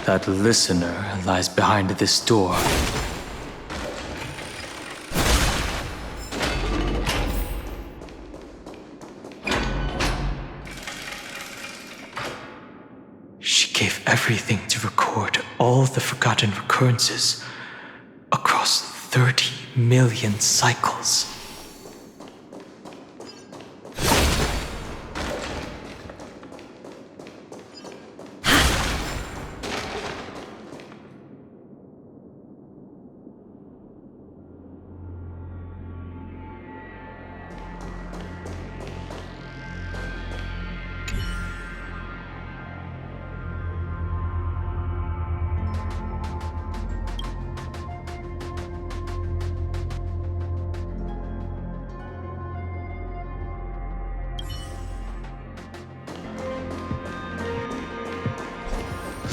That listener lies behind this door. She gave everything to record all the forgotten recurrences across 30 million cycles.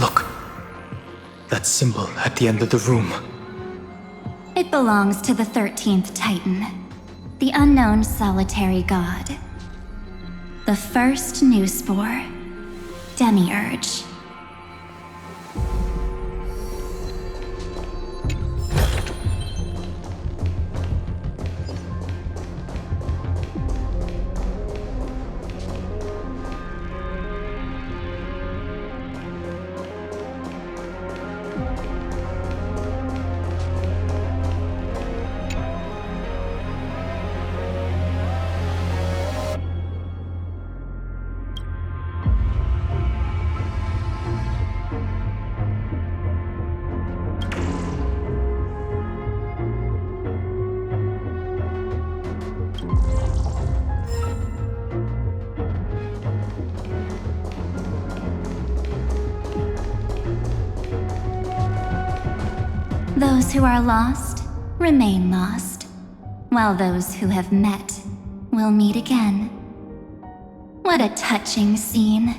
Look, that symbol at the end of the room. It belongs to the 13th Titan, the unknown solitary god. The first new spore, Demiurge. Those who are lost remain lost, while those who have met will meet again. What a touching scene.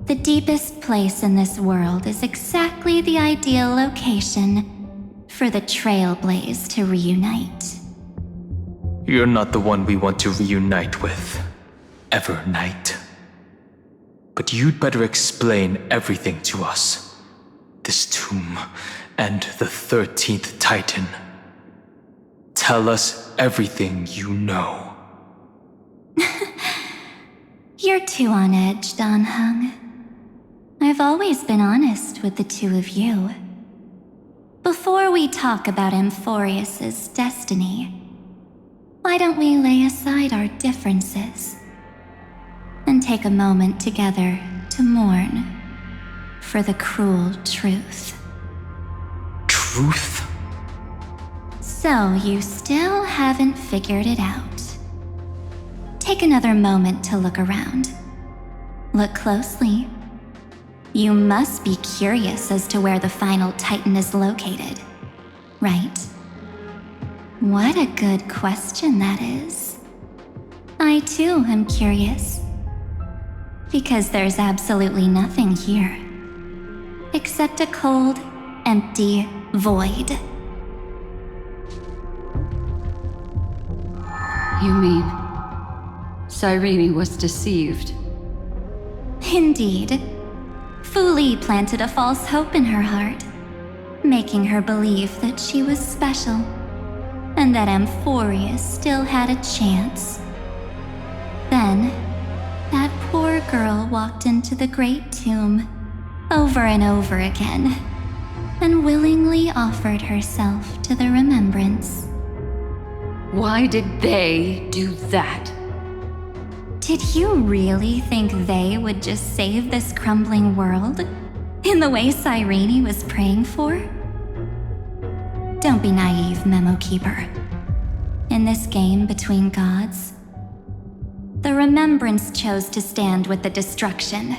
The deepest place in this world is exactly the ideal location for the Trailblaze to reunite. You're not the one we want to reunite with, Evernight. But you'd better explain everything to us. This tomb and the 13th Titan. Tell us everything you know. You're too on edge, Danheng. I've always been honest with the two of you. Before we talk about Amphoreus' destiny, why don't we lay aside our differences and take a moment together to mourn for the cruel truth? Truth? So you still haven't figured it out. Take another moment to look around. Look closely. You must be curious as to where the final Titan is located, right? What a good question that is. I too am curious. Because there's absolutely nothing here, except a cold, empty void. You mean Cyrene was deceived? Indeed. Fu Li planted a false hope in her heart, making her believe that she was special, and that Amphoreus still had a chance. Then, that poor girl walked into the Great Tomb over and over again, and willingly offered herself to the remembrance. Why did they do that? Did you really think they would just save this crumbling world in the way Cyrene was praying for? Don't be naive, Memo Keeper. In this game between gods, the Remembrance chose to stand with the destruction.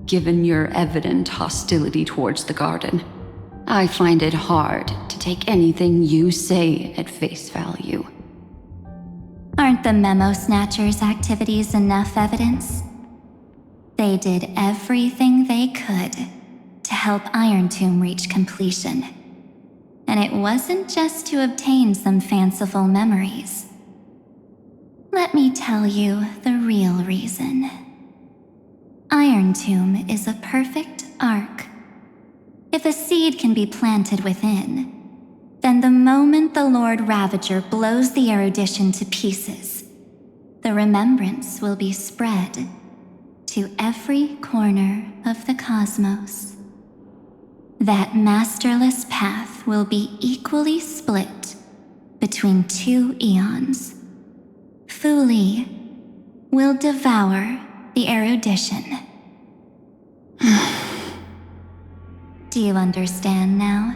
Given your evident hostility towards the garden, I find it hard to take anything you say at face value. Aren't the Memo Snatchers' activities enough evidence? They did everything they could to help Iron Tomb reach completion. And it wasn't just to obtain some fanciful memories. Let me tell you the real reason. Iron Tomb is a perfect arc. If a seed can be planted within, then the moment the Lord Ravager blows the erudition to pieces, the remembrance will be spread to every corner of the cosmos. That masterless path will be equally split between two eons. Fu Li will devour the erudition. Do you understand now?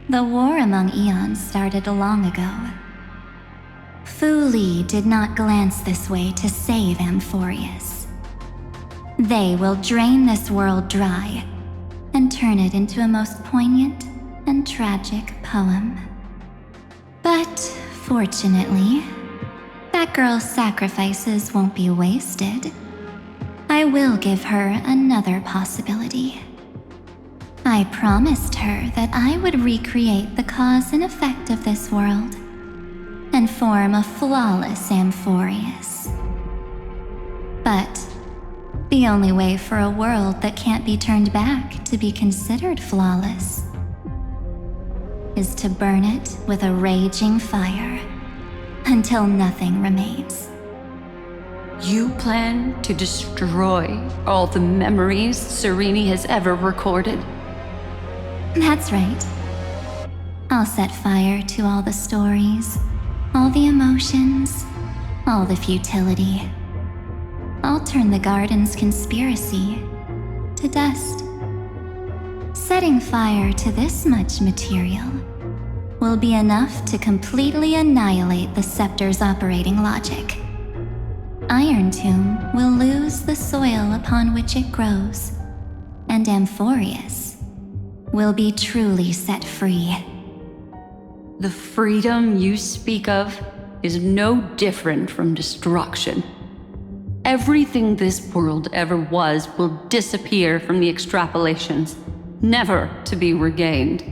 The war among eons started long ago. Fu Li did not glance this way to save Amphoreus. They will drain this world dry and turn it into a most poignant and tragic poem. But fortunately, that girl's sacrifices won't be wasted. I will give her another possibility. I promised her that I would recreate the cause and effect of this world and form a flawless Amphoreus. But the only way for a world that can't be turned back to be considered flawless is to burn it with a raging fire until nothing remains. You plan to destroy all the memories Serene has ever recorded? That's right. I'll set fire to all the stories, all the emotions, all the futility. I'll turn the garden's conspiracy to dust. Setting fire to this much material will be enough to completely annihilate the scepter's operating logic. Iron Tomb will lose the soil upon which it grows, and Amphoreus will be truly set free. The freedom you speak of is no different from destruction. Everything this world ever was will disappear from the extrapolations, never to be regained.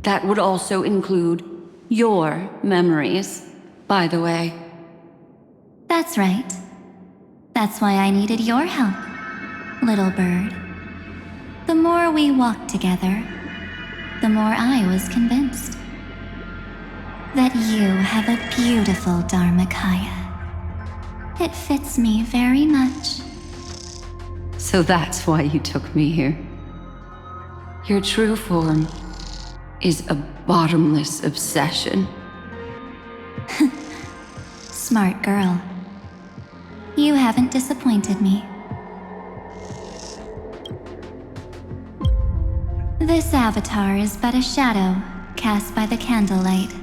That would also include your memories, by the way. That's right. That's why I needed your help, little bird. The more we walked together, the more I was convinced that you have a beautiful Dharmakaya. It fits me very much. So that's why you took me here. Your true form is a bottomless obsession. Smart girl. You haven't disappointed me. This avatar is but a shadow cast by the candlelight.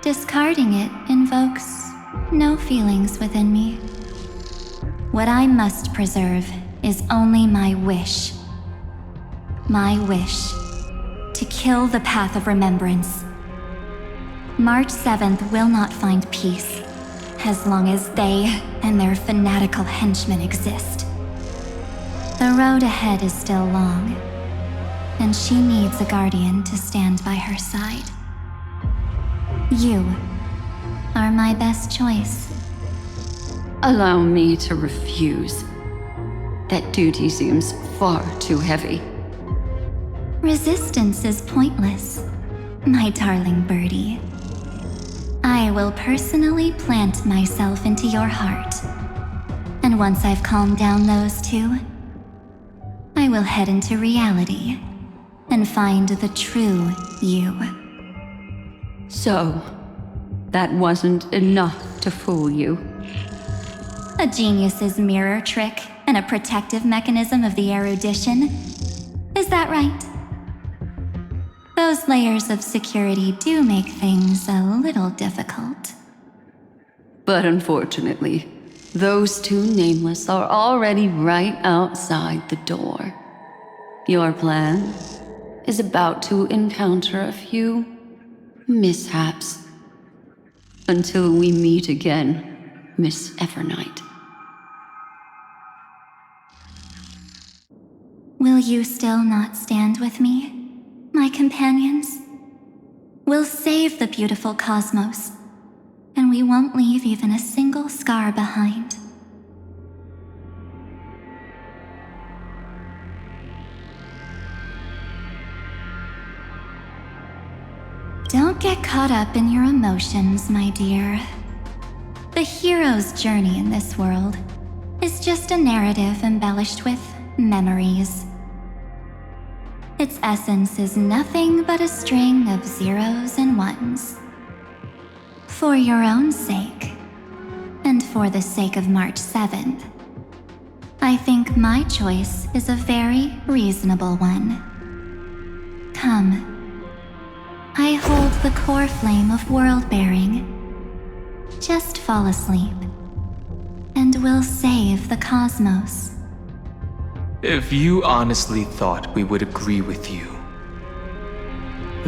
Discarding it invokes no feelings within me. What I must preserve is only my wish. My wish to kill the path of remembrance. March 7th will not find peace as long as they and their fanatical henchmen exist. The road ahead is still long, and she needs a guardian to stand by her side. You are my best choice. Allow me to refuse. That duty seems far too heavy. Resistance is pointless, my darling birdie. I will personally plant myself into your heart, and once I've calmed down those two, I will head into reality and find the true you. So, that wasn't enough to fool you. A genius's mirror trick and a protective mechanism of the erudition. Is that right? Those layers of security do make things a little difficult. But unfortunately, those two nameless are already right outside the door. Your plan is about to encounter a few mishaps. Until we meet again, Miss Evernight. Will you still not stand with me, my companions? We'll save the beautiful cosmos, and we won't leave even a single scar behind. Don't get caught up in your emotions, my dear. The hero's journey in this world is just a narrative embellished with memories. Its essence is nothing but a string of zeros and ones. For your own sake, and for the sake of March 7th, I think my choice is a very reasonable one. Come. I hold the core flame of world-bearing. Just fall asleep, and we'll save the cosmos. If you honestly thought we would agree with you,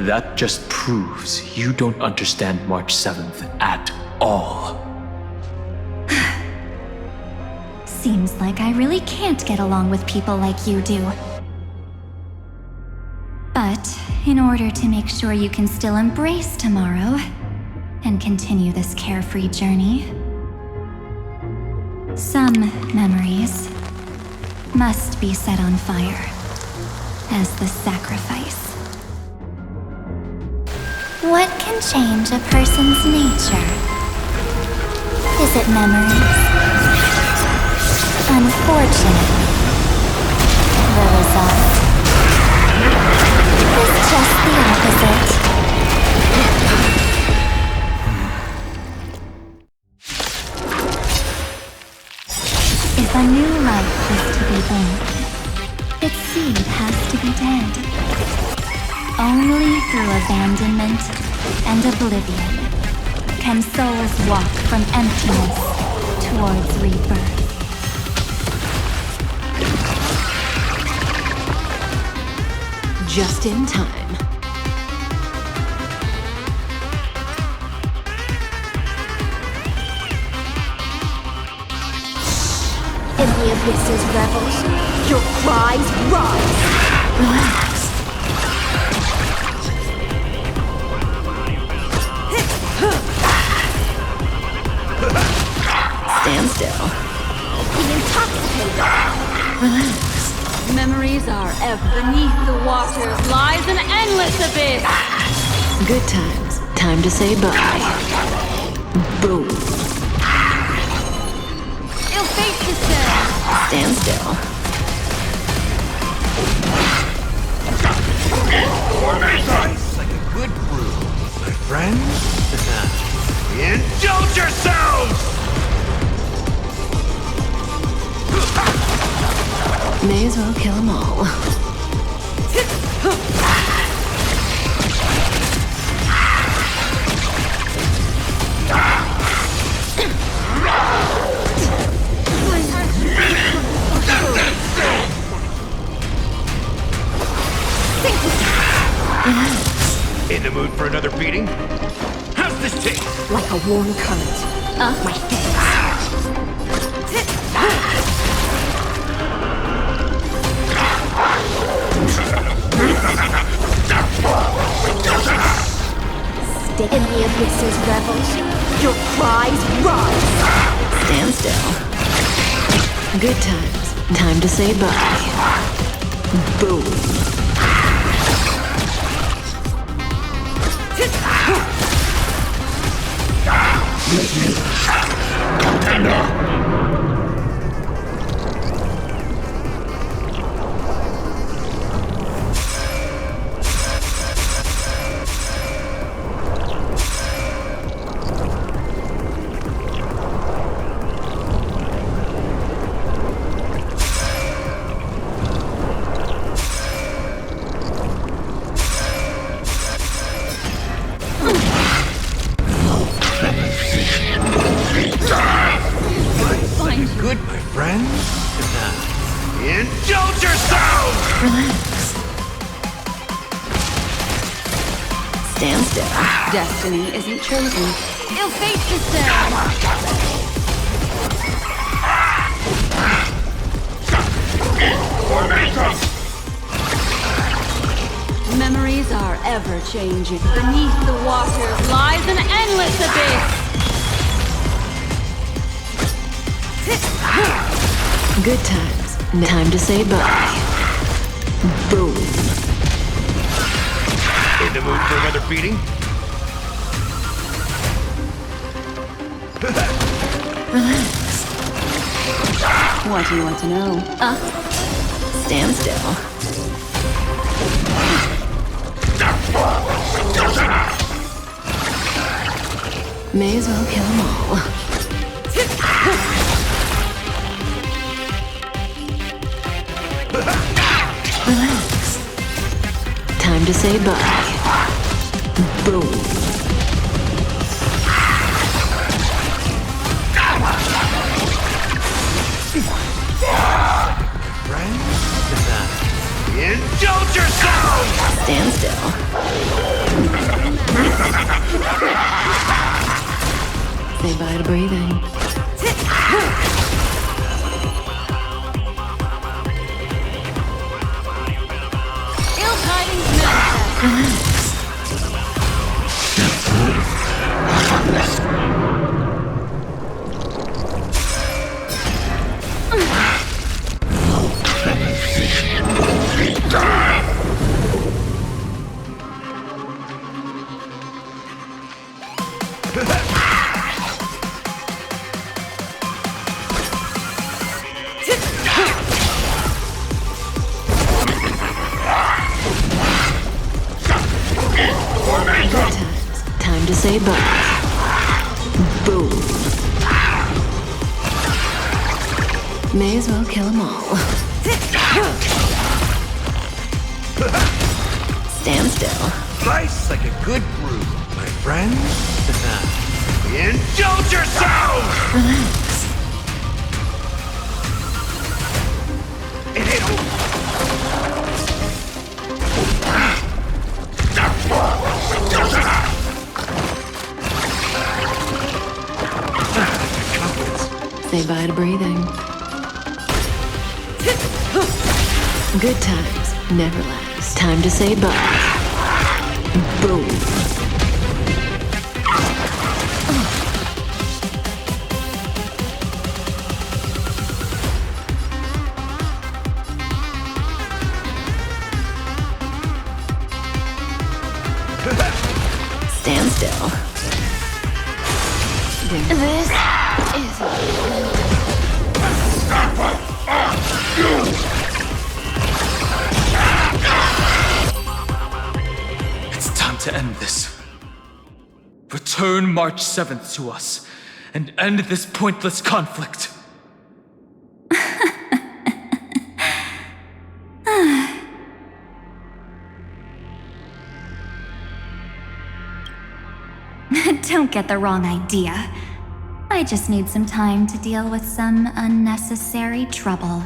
that just proves you don't understand March 7th at all. Seems like I really can't get along with people like you do. But in order to make sure you can still embrace tomorrow and continue this carefree journey, some memories must be set on fire as the sacrifice. What can change a person's nature? Is it memories? Unfortunately, the result is just the opposite. If a new life is to be born, its seed has to be dead. Only through abandonment and oblivion can souls walk from emptiness towards rebirth. Just in time. In the abyss's revels, your cries rise. Relax. Stand still. Be intoxicated. Relax. Memories are ever. Beneath the waters lies an endless abyss. Good times. Time to say bye. Boom. Ill fate descends. Stand still. Nice, like a good brew, my friends. Indulge yourselves! May as well kill them all. In the mood for another beating? How's this taste? Like a warm current. My face. Stick in the abyss's revels, your cries rise. Stand still. Good times. Time to say bye. Boom. Good, my friends. Indulge yourselves! Relax. Stand still. Destiny isn't chosen. Ill fate descends. Memories are ever changing. Beneath the waters lies an endless abyss. Good times. Time to say bye. Boom. In the mood for another beating? Relax. What do you want to know? Stand still. May as well kill them all. Relax. Time to say bye. Boom. Indulge yourself! Stand still. Say bye to breathing. Ill tidings manifest. Time to say bye. Boom. May as well kill them all. Stand still. Slice like a good brew, my friends. Indulge yourself! Relax. It hit home. Say bye to breathing. Good times never last. Time to say bye. Boom. Stand still. This is It's time to end this. Return March 7th to us and end this pointless conflict. Don't get the wrong idea. I just need some time to deal with some unnecessary trouble.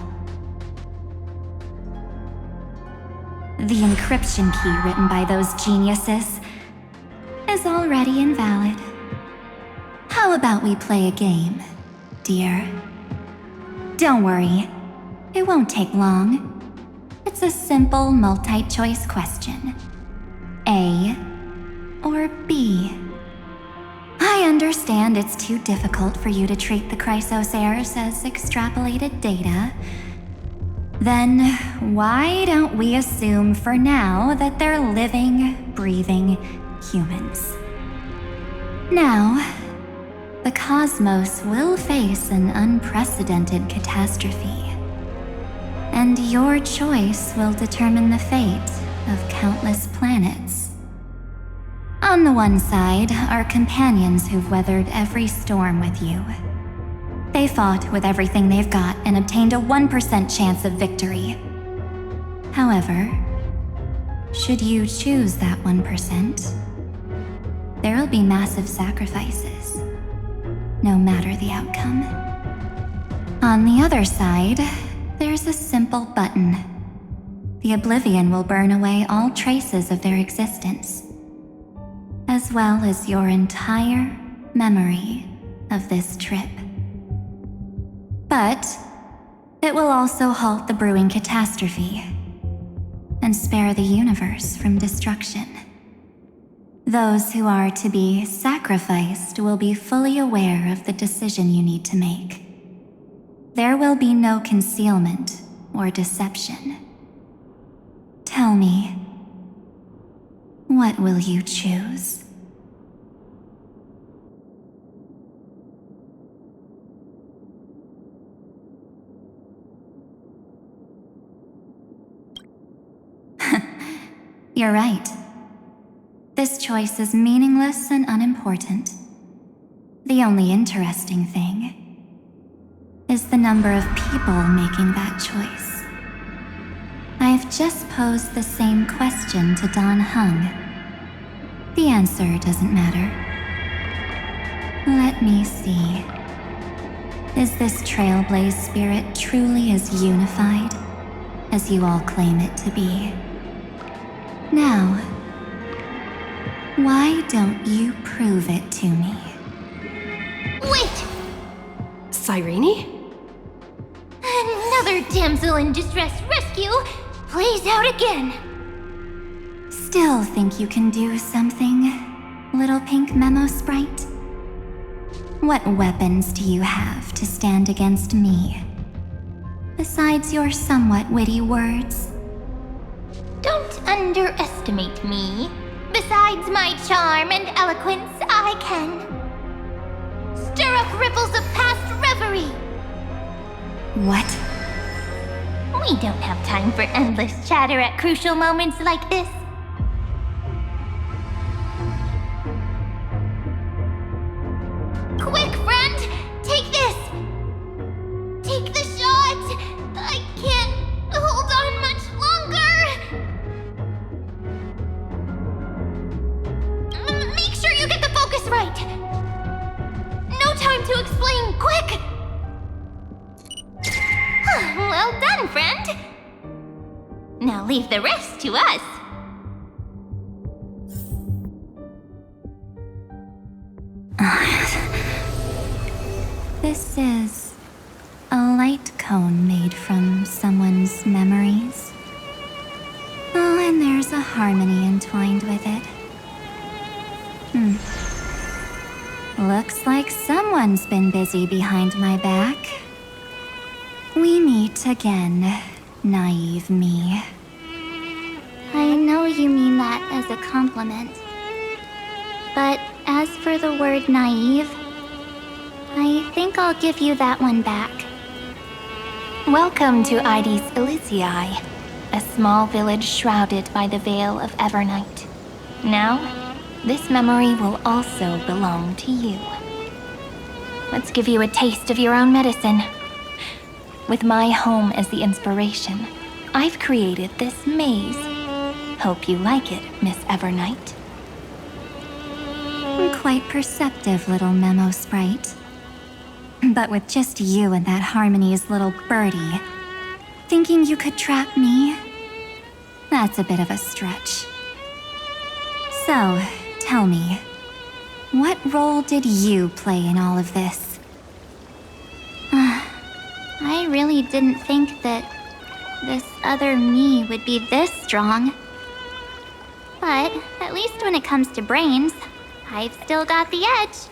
The encryption key written by those geniuses is already invalid. How about we play a game, dear? Don't worry, it won't take long. It's a simple multi-choice question. A or B? I understand it's too difficult for you to treat the Chrysos heirs as extrapolated data. Then why don't we assume for now that they're living, breathing humans? Now, the cosmos will face an unprecedented catastrophe, and your choice will determine the fate of countless planets. On the one side are companions who've weathered every storm with you. They fought with everything they've got and obtained a 1% chance of victory. However, should you choose that 1%, there'll be massive sacrifices, no matter the outcome. On the other side, there's a simple button. The Oblivion will burn away all traces of their existence, as well as your entire memory of this trip. But it will also halt the brewing catastrophe and spare the universe from destruction. Those who are to be sacrificed will be fully aware of the decision you need to make. There will be no concealment or deception. Tell me, what will you choose? You're right. This choice is meaningless and unimportant. The only interesting thing is the number of people making that choice. I have just posed the same question to Don Hung. The answer doesn't matter. Let me see. Is this Trailblaze spirit truly as unified as you all claim it to be? Now, why don't you prove it to me? Wait! Cyrene? Another damsel in distress rescue plays out again. Still think you can do something, little pink memo sprite? What weapons do you have to stand against me? Besides your somewhat witty words? Don't underestimate me. Besides my charm and eloquence, I can stir up ripples of past reverie. What? We don't have time for endless chatter at crucial moments like this. Quick, friend! Take this! Take the shot! I can't hold on much longer! Make sure you get the focus right! No time to explain, quick! Well done, friend! Now leave the rest to us. This is a light cone made from someone's memories. Oh, and there's a harmony entwined with it. Looks like someone's been busy behind my back. We meet again, naive me. I know you mean that as a compliment. But as for the word naive, I think I'll give you that one back. Welcome to Ides Elysiae, a small village shrouded by the veil of Evernight. Now, this memory will also belong to you. Let's give you a taste of your own medicine. With my home as the inspiration, I've created this maze. Hope you like it, Miss Evernight. Quite perceptive, little memo sprite. But with just you and that Harmony's little birdie, thinking you could trap me? That's a bit of a stretch. So, tell me, what role did you play in all of this? I really didn't think that this other me would be this strong. But at least when it comes to brains, I've still got the edge.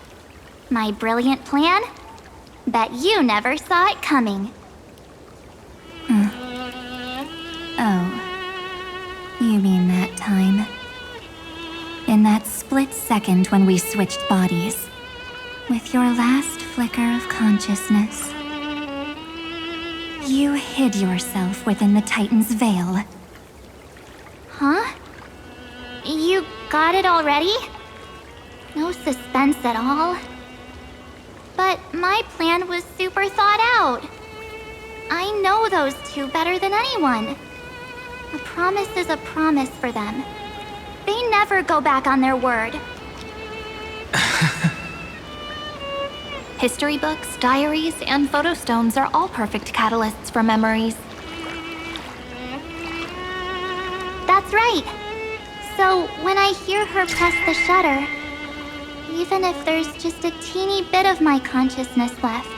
My brilliant plan? Bet you never saw it coming. Oh, you mean that time? In that split second when we switched bodies, with your last flicker of consciousness, you hid yourself within the Titan's veil. Huh? You got it already? No suspense at all. But my plan was super thought out. I know those two better than anyone. A promise is a promise for them. They never go back on their word. History books, diaries, and photostones are all perfect catalysts for memories. That's right. So when I hear her press the shutter, even if there's just a teeny bit of my consciousness left,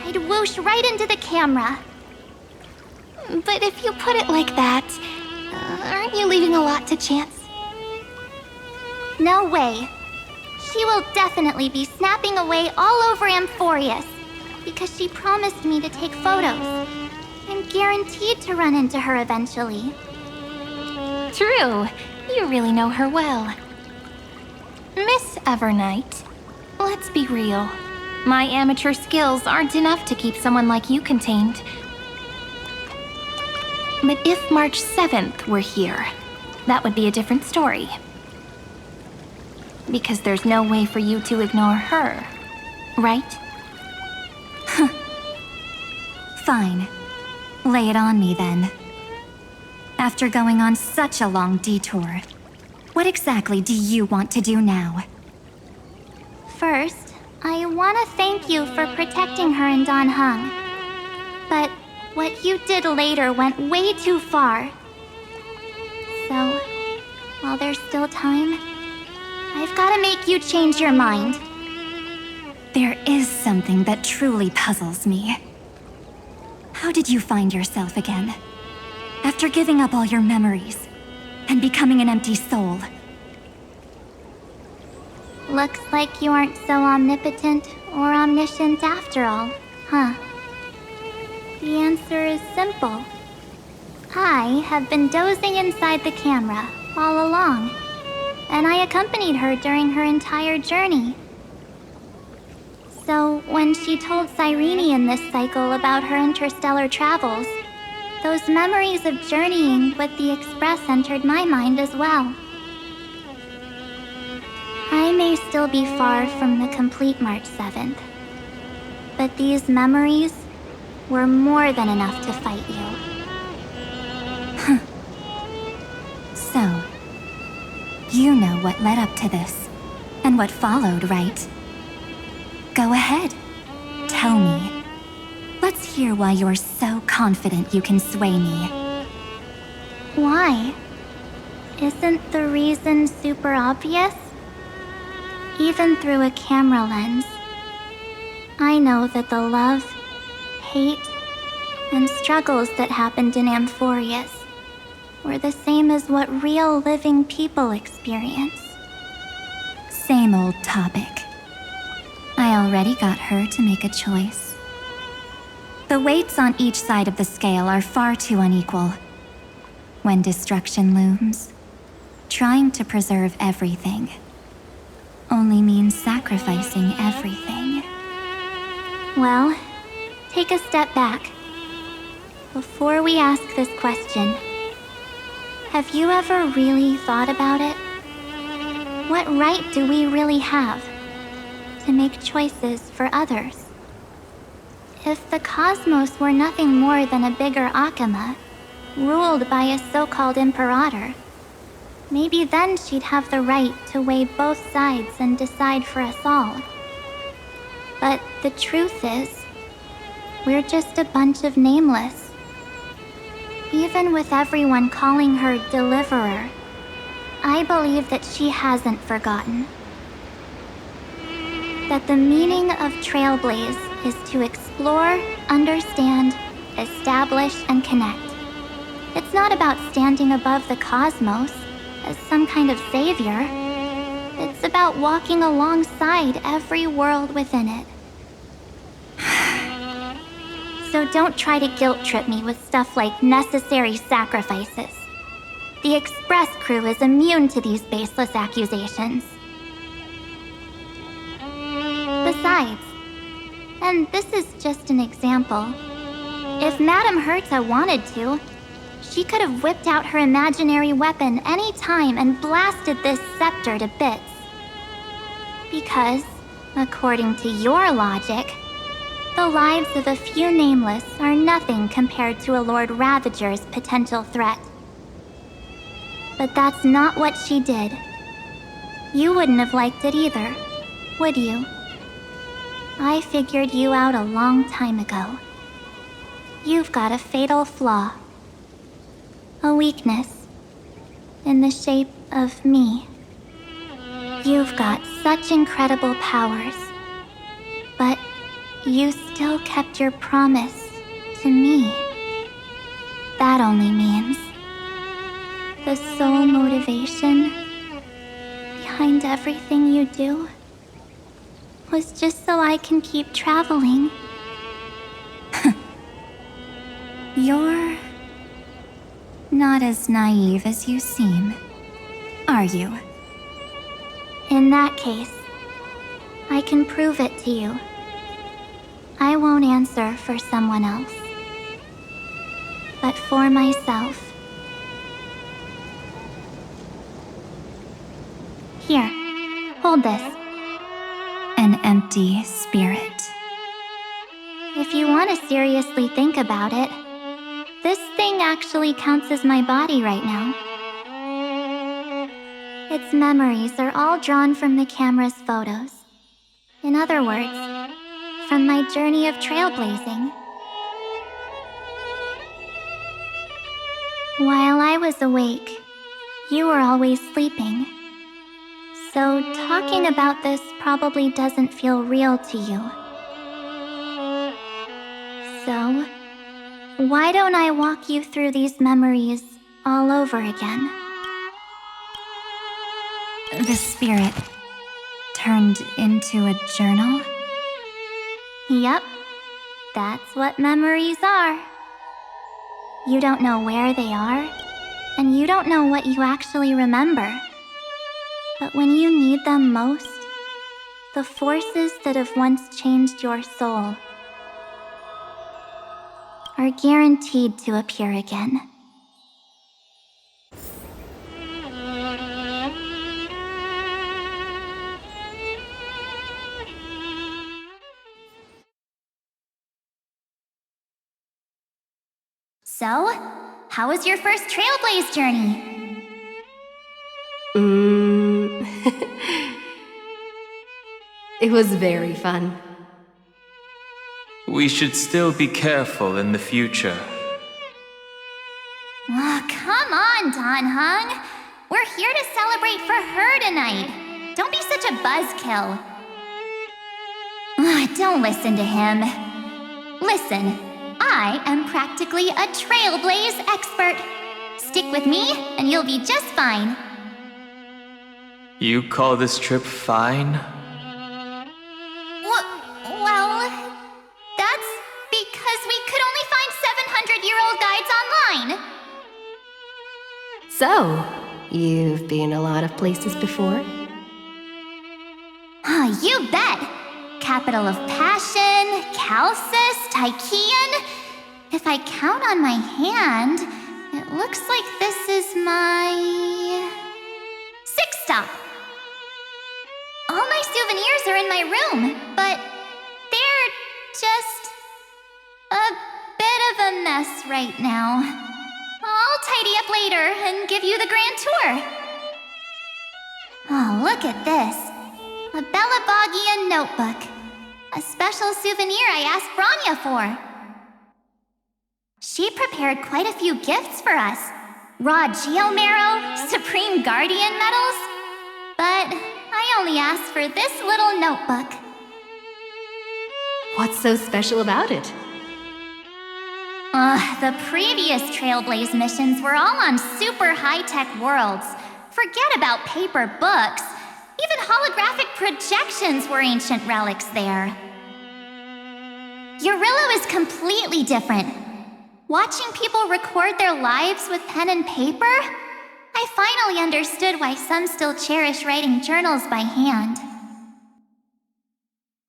I'd whoosh right into the camera. But if you put it like that, aren't you leaving a lot to chance? No way. She will definitely be snapping away all over Amphoreus, because she promised me to take photos. I'm guaranteed to run into her eventually. True. You really know her well. Miss Evernight, let's be real. My amateur skills aren't enough to keep someone like you contained. But if March 7th were here, that would be a different story. Because there's no way for you to ignore her, right? Fine. Lay it on me then. After going on such a long detour, what exactly do you want to do now? First, I want to thank you for protecting her and Don Hung. But what you did later went way too far. So, while there's still time, I've got to make you change your mind. There is something that truly puzzles me. How did you find yourself again? After giving up all your memories and becoming an empty soul. Looks like you aren't so omnipotent or omniscient after all, huh? The answer is simple. I have been dozing inside the camera all along, and I accompanied her during her entire journey. So when she told Cyrene in this cycle about her interstellar travels, those memories of journeying with the Express entered my mind as well. I may still be far from the complete March 7th, but these memories were more than enough to fight you. So, you know what led up to this, and what followed, right? Go ahead. Tell me. Let's hear why you're so confident you can sway me. Why? Isn't the reason super obvious? Even through a camera lens, I know that the love, hate, and struggles that happened in Amphoreus were the same as what real living people experience. Same old topic. I already got her to make a choice. The weights on each side of the scale are far too unequal. When destruction looms, trying to preserve everything only means sacrificing everything. Well, take a step back. Before we ask this question, have you ever really thought about it? What right do we really have to make choices for others? If the cosmos were nothing more than a bigger Akama, ruled by a so-called imperator, maybe then she'd have the right to weigh both sides and decide for us all. But the truth is, we're just a bunch of nameless. Even with everyone calling her Deliverer, I believe that she hasn't forgotten. That the meaning of Trailblaze is to explore, understand, establish, and connect. It's not about standing above the cosmos as some kind of savior. It's about walking alongside every world within it. So don't try to guilt trip me with stuff like necessary sacrifices. The Express crew is immune to these baseless accusations. Besides, and this is just an example, if Madame Herta wanted to, she could have whipped out her imaginary weapon any time and blasted this scepter to bits. Because, according to your logic, the lives of a few nameless are nothing compared to a Lord Ravager's potential threat. But that's not what she did. You wouldn't have liked it either, would you? I figured you out a long time ago. You've got a fatal flaw. A weakness. In the shape of me. You've got such incredible powers. But you still kept your promise to me. That only means the sole motivation behind everything you do was just so I can keep traveling. You're not as naive as you seem, are you? In that case, I can prove it to you. I won't answer for someone else. but for myself. Here, hold this. An empty spirit. If you want to seriously think about it, this thing actually counts as my body right now. Its memories are all drawn from the camera's photos. In other words, from my journey of trailblazing. While I was awake, you were always sleeping. So talking about this probably doesn't feel real to you. So, why don't I walk you through these memories all over again? The spirit turned into a journal? Yep, that's what memories are. You don't know where they are, and you don't know what you actually remember. But when you need them most, the forces that have once changed your soul are guaranteed to appear again. So, how was your first Trailblaze journey? It was very fun. We should still be careful in the future. Oh, come on, Danhung. We're here to celebrate for her tonight. Don't be such a buzzkill. Don't listen to him. Listen, I am practically a Trailblaze expert. Stick with me, and you'll be just fine. You call this trip fine? Well, that's because we could only find 700-year-old guides online. So, you've been a lot of places before? You bet! Capital of Passion, Calcis, Tychean. If I count on my hand, it looks like this is my 6th stop. All my souvenirs are in my room, but they're just a bit of a mess right now. I'll tidy up later and give you the grand tour. Oh, look at this. A Belabogian notebook. A special souvenir I asked Branya for. She prepared quite a few gifts for us. Raw Geomarrow, Supreme Guardian medals. But I only asked for this little notebook. What's so special about it? The previous Trailblaze missions were all on super high-tech worlds. Forget about paper books. Even holographic projections were ancient relics there. Eurillo is completely different. Watching people record their lives with pen and paper, I finally understood why some still cherish writing journals by hand.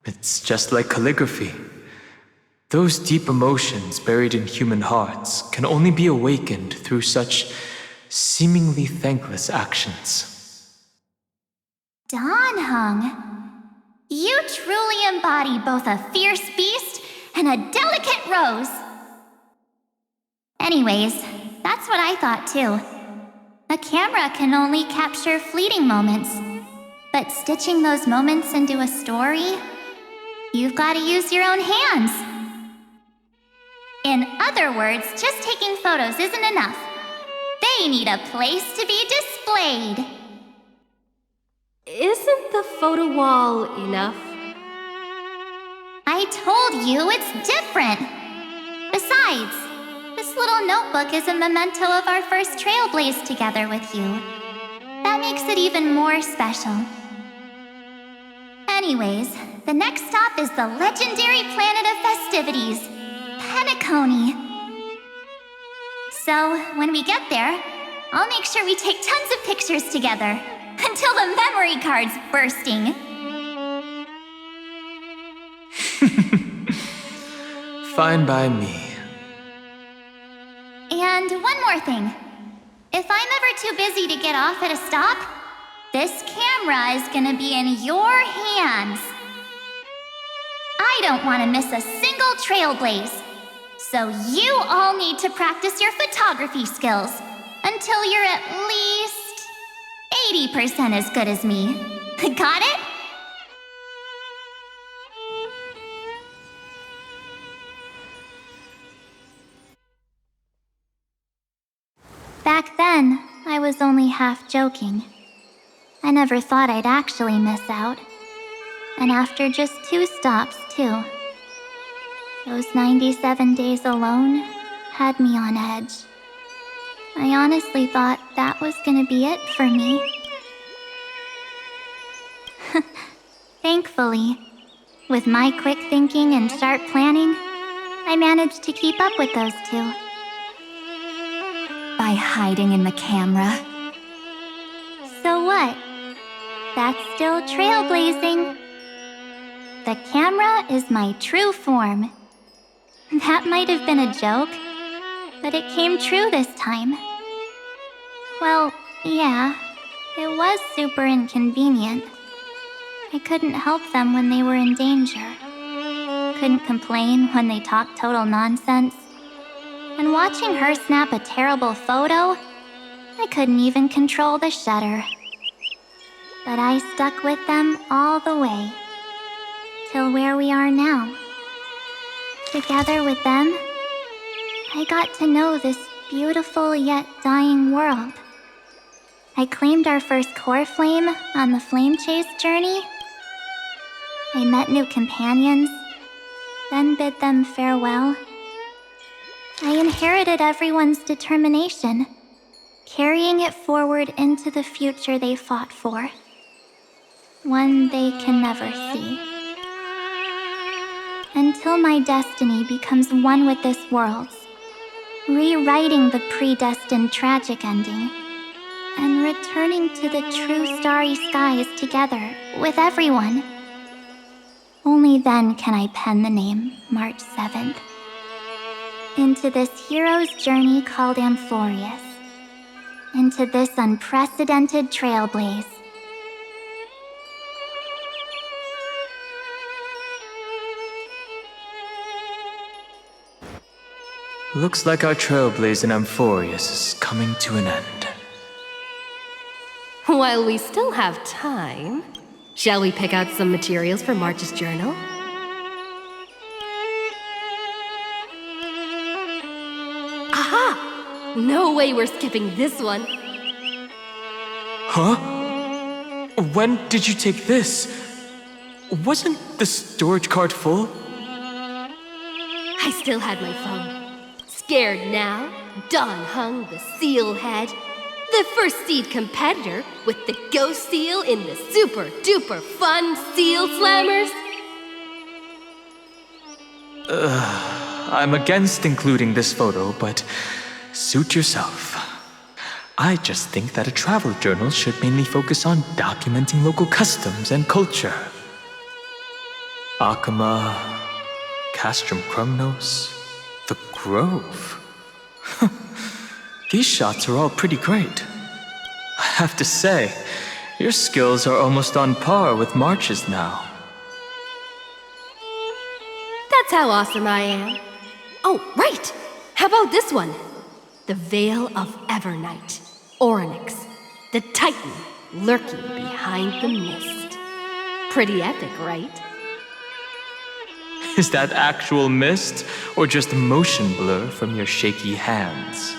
It's just like calligraphy. Those deep emotions buried in human hearts can only be awakened through such seemingly thankless actions. Danhung, you truly embody both a fierce beast and a delicate rose. Anyways, that's what I thought too. A camera can only capture fleeting moments, but stitching those moments into a story, you've got to use your own hands. In other words, just taking photos isn't enough. They need a place to be displayed. Isn't the photo wall enough? I told you it's different. Besides, this little notebook is a memento of our first Trailblaze together with you. That makes it even more special. Anyways, the next stop is the legendary planet of festivities, Penacony. So, when we get there, I'll make sure we take tons of pictures together, until the memory card's bursting. Fine by me. And one more thing. If I'm ever too busy to get off at a stop, this camera is gonna be in your hands. I don't want to miss a single trailblaze. So you all need to practice your photography skills until you're at least 80% as good as me. Got it? Back then, I was only half joking. I never thought I'd actually miss out. And after just 2 stops, too. Those 97 days alone had me on edge. I honestly thought that was gonna be it for me. Thankfully, with my quick thinking and sharp planning, I managed to keep up with those 2. By hiding in the camera. So what? That's still trailblazing. The camera is my true form. That might have been a joke, but it came true this time. Well, yeah, it was super inconvenient. I couldn't help them when they were in danger. Couldn't complain when they talked total nonsense. And watching her snap a terrible photo, I couldn't even control the shutter. But I stuck with them all the way, till where we are now. Together with them, I got to know this beautiful yet dying world. I claimed our first core flame on the flame chase journey. I met new companions, then bid them farewell. I inherited everyone's determination, carrying it forward into the future they fought for. One they can never see. Until my destiny becomes one with this world's, rewriting the predestined tragic ending, and returning to the true starry skies together with everyone. Only then can I pen the name March 7th. Into this hero's journey called Amphoreus. Into this unprecedented trailblaze. Looks like our trailblaze in Amphoreus is coming to an end. While we still have time, shall we pick out some materials for March's journal? Aha! No way we're skipping this one. Huh? When did you take this? Wasn't the storage cart full? I still had my phone. Scared now, Dawn hung the seal head. The first seed competitor with the ghost seal in the super duper fun seal slammers. I'm against including this photo, but suit yourself. I just think that a travel journal should mainly focus on documenting local customs and culture. Akama, Castrum Krumnos, the Grove. These shots are all pretty great. I have to say, your skills are almost on par with March's now. That's how awesome I am. Oh, right! How about this one? The Veil of Evernight. Orynyx, the Titan lurking behind the mist. Pretty epic, right? Is that actual mist, or just motion blur from your shaky hands?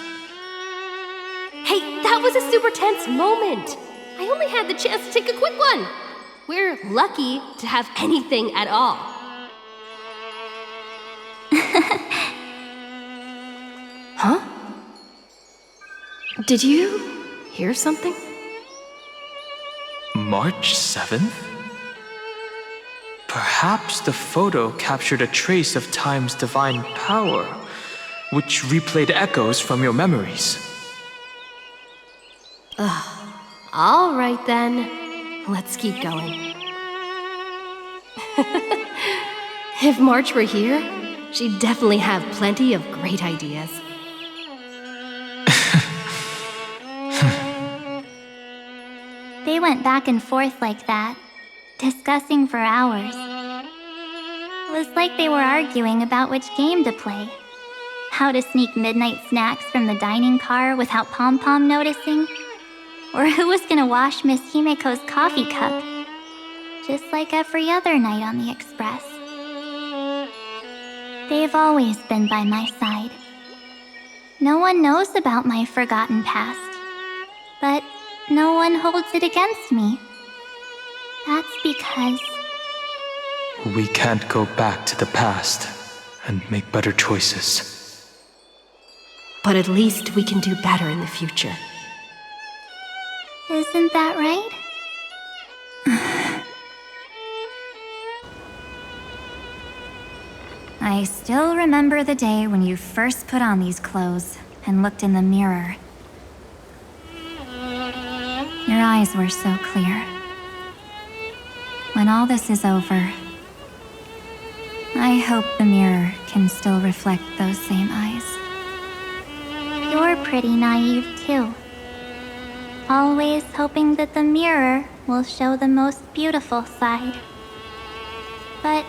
Hey, that was a super tense moment. I only had the chance to take a quick one. We're lucky to have anything at all. Huh? Did you hear something? March 7th? Perhaps the photo captured a trace of time's divine power, which replayed echoes from your memories. All right then, let's keep going. If March were here, she'd definitely have plenty of great ideas. They went back and forth like that, discussing for hours. It was like they were arguing about which game to play. How to sneak midnight snacks from the dining car without Pom-Pom noticing. Or who was gonna wash Miss Himeko's coffee cup. Just like every other night on the Express. They've always been by my side. No one knows about my forgotten past. But no one holds it against me. That's because... We can't go back to the past and make better choices. But at least we can do better in the future. Isn't that right? I still remember the day when you first put on these clothes and looked in the mirror. Your eyes were so clear. When all this is over, I hope the mirror can still reflect those same eyes. You're pretty naive too. Always hoping that the mirror will show the most beautiful side. But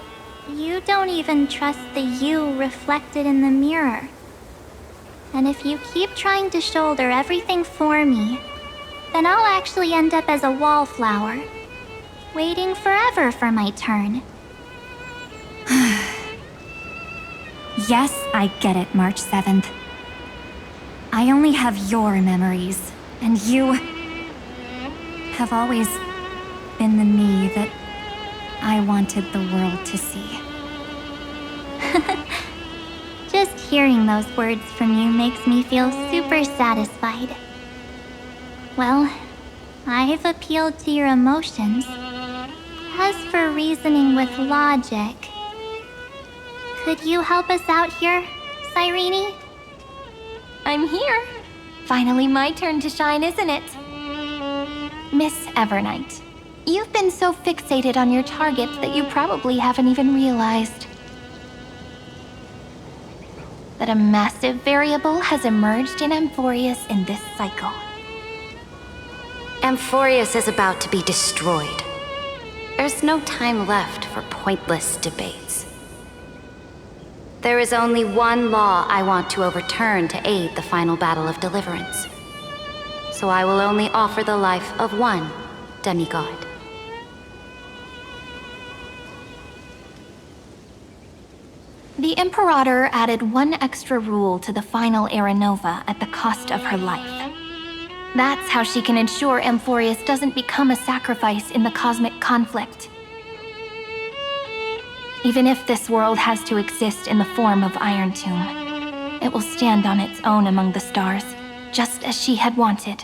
you don't even trust the you reflected in the mirror. And if you keep trying to shoulder everything for me, then I'll actually end up as a wallflower, waiting forever for my turn. Yes, I get it, March 7th. I only have your memories, and you have always been the me that I wanted the world to see. Just hearing those words from you makes me feel super satisfied. Well, I've appealed to your emotions. As for reasoning with logic, could you help us out here, Cyrene? I'm here. Finally my turn to shine, isn't it? Miss Evernight, you've been so fixated on your targets that you probably haven't even realized that a massive variable has emerged in Amphoreus in this cycle. Amphoreus is about to be destroyed. There's no time left for pointless debates. There is only one law I want to overturn to aid the final battle of deliverance. So I will only offer the life of one demigod. The Imperator added one extra rule to the final Era Nova at the cost of her life. That's how she can ensure Amphoreus doesn't become a sacrifice in the cosmic conflict. Even if this world has to exist in the form of Iron Tomb, it will stand on its own among the stars, just as she had wanted.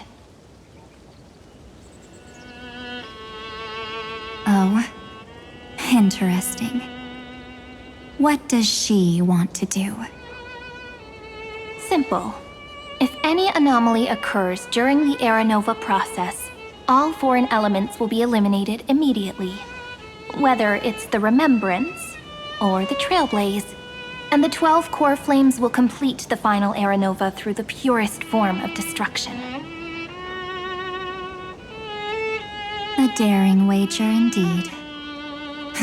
Oh, interesting. What does she want to do? Simple. If any anomaly occurs during the Era Nova process, all foreign elements will be eliminated immediately. Whether it's the Remembrance or the Trailblaze, and the 12 core flames will complete the final Era Nova through the purest form of destruction. A daring wager indeed.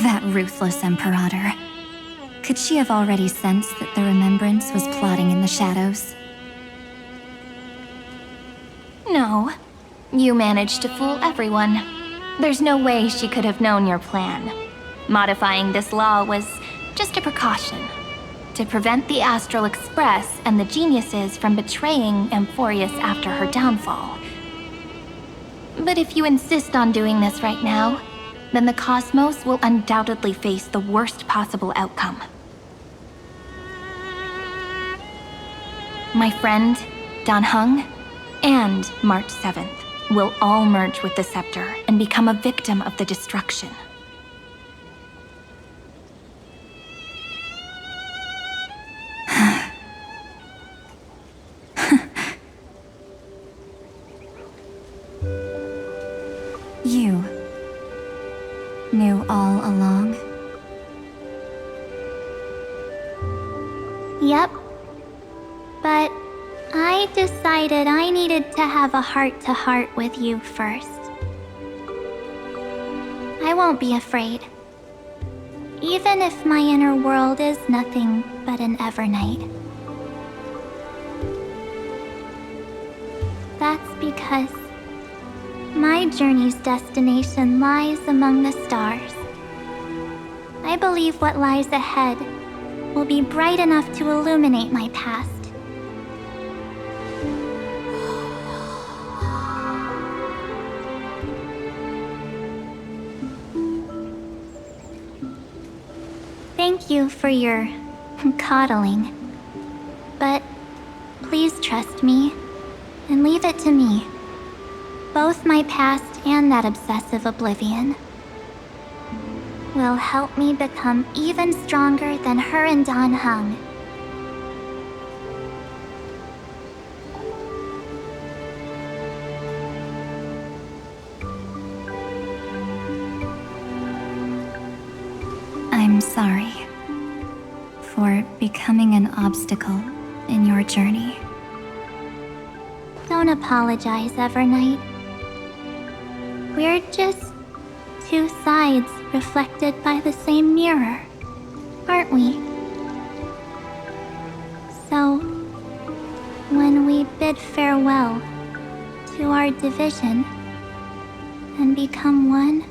That ruthless Imperator. Could she have already sensed that the Remembrance was plotting in the shadows? No. You managed to fool everyone. There's no way she could have known your plan. Modifying this law was just a precaution, to prevent the Astral Express and the geniuses from betraying Amphoreus after her downfall. But if you insist on doing this right now, then the cosmos will undoubtedly face the worst possible outcome. My friend, Dan Heng, and March 7th will all merge with the Scepter and become a victim of the destruction. You knew all along? Yep. But I decided I needed to have a heart-to-heart with you first. I won't be afraid. Even if my inner world is nothing but an Evernight. That's because my journey's destination lies among the stars. I believe what lies ahead will be bright enough to illuminate my past. Thank you for your coddling. But please trust me and leave it to me. Both my past and that obsessive oblivion will help me become even stronger than her and Dan Heng. I'm sorry for becoming an obstacle in your journey. Don't apologize, Evernight. We're just two sides reflected by the same mirror, aren't we? So, when we bid farewell to our division and become one,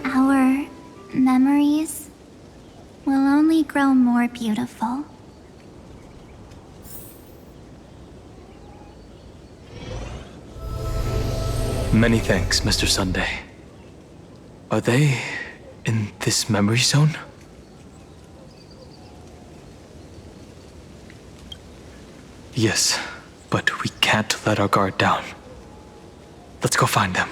our memories will only grow more beautiful. Many thanks, Mr. Sunday. Are they in this memory zone? Yes, but we can't let our guard down. Let's go find them.